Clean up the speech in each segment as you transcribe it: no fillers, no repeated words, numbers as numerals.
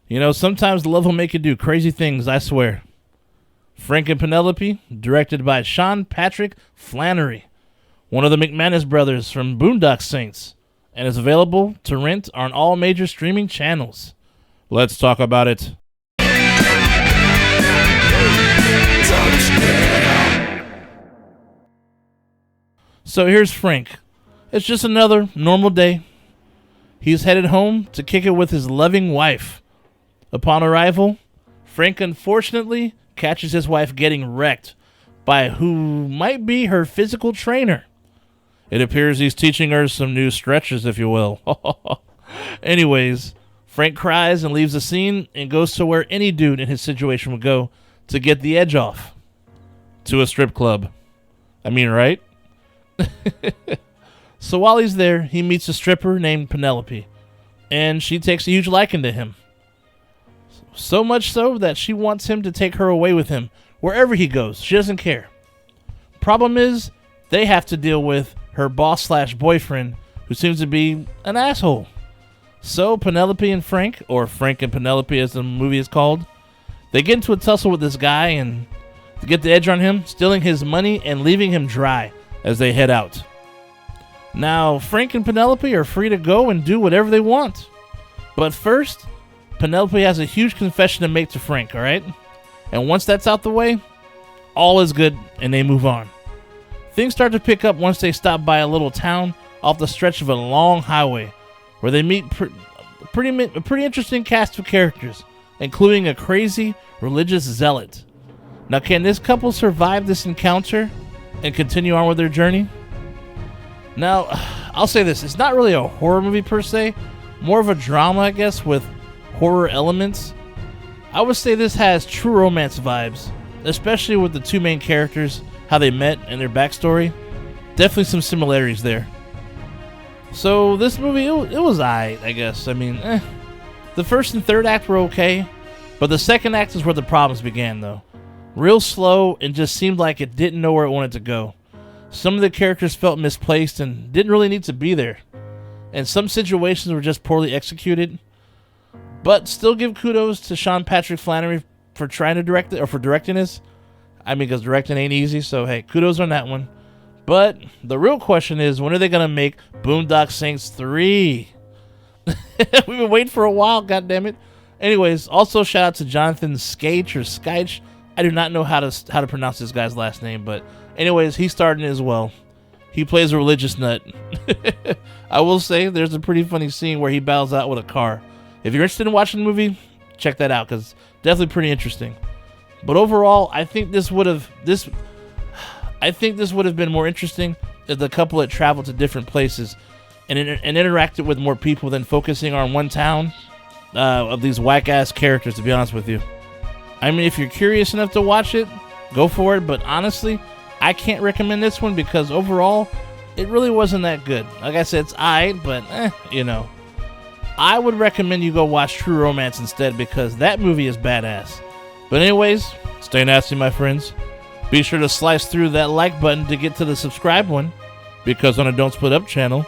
You know, sometimes love will make you do crazy things, I swear. Frank and Penelope, directed by Sean Patrick Flanery, one of the McManus brothers from Boondock Saints, and is available to rent on all major streaming channels. Let's talk about it. So here's Frank. It's just another normal day. He's headed home to kick it with his loving wife. Upon arrival, Frank unfortunately catches his wife getting wrecked by who might be her physical trainer. It appears he's teaching her some new stretches, if you will. Anyways, Frank cries and leaves the scene and goes to where any dude in his situation would go to get the edge off. To a strip club. I mean, right? So while he's there, he meets a stripper named Penelope, and she takes a huge liking to him. So much so that she wants him to take her away with him wherever he goes. She doesn't care. Problem is, they have to deal with her boss/boyfriend, who seems to be an asshole. So Penelope and Frank, or Frank and Penelope as the movie is called, they get into a tussle with this guy and to get the edge on him, stealing his money and leaving him dry as they head out. Now, Frank and Penelope are free to go and do whatever they want. But first, Penelope has a huge confession to make to Frank, alright? And once that's out the way, all is good and they move on. Things start to pick up once they stop by a little town off the stretch of a long highway where they meet a pretty interesting cast of characters, including a crazy religious zealot. Now, can this couple survive this encounter and continue on with their journey? Now, I'll say this. It's not really a horror movie per se. More of a drama, I guess, with horror elements. I would say this has true romance vibes, especially with the two main characters, how they met and their backstory. Definitely some similarities there. So, this movie, it was aight, I guess. I mean, The first and third act were okay, but the second act is where the problems began, though. Real slow and just seemed like it didn't know where it wanted to go. Some of the characters felt misplaced and didn't really need to be there. And some situations were just poorly executed. But still give kudos to Sean Patrick Flanery for trying to direct it, or for directing this. I mean, because directing ain't easy, so hey, kudos on that one. But the real question is, when are they going to make Boondock Saints 3? We've been waiting for a while, goddammit. Anyways, also shout out to Jonathan Skaich or Skyche. I do not know how to pronounce this guy's last name, but anyways, he starred in it as well. He plays a religious nut. I will say there's a pretty funny scene where he battles out with a car. If you're interested in watching the movie, check that out, because definitely pretty interesting. But overall, I think this would have been more interesting if the couple had traveled to different places and interacted with more people than focusing on one town of these whack-ass characters, to be honest with you. I mean, if you're curious enough to watch it, go for it, but honestly, I can't recommend this one because overall, it really wasn't that good. Like I said, it's aight, but you know. I would recommend you go watch True Romance instead because that movie is badass. But anyways, stay nasty, my friends. Be sure to slice through that like button to get to the subscribe one, because on a Don't Split Up channel,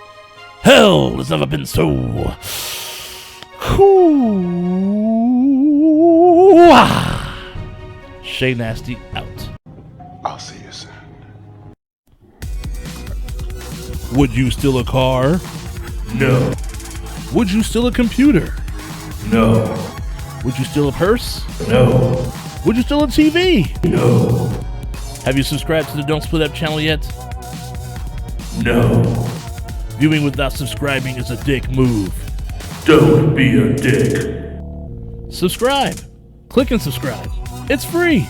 hell has never been so cool. Shay Nasty out. I'll see you soon. Would you steal a car? No. Would you steal a computer? No. Would you steal a purse? No. Would you steal a TV? No. Have you subscribed to the Don't Split Up channel yet? No. Viewing without subscribing is a dick move. Don't be a dick. Subscribe. Click and subscribe. It's free.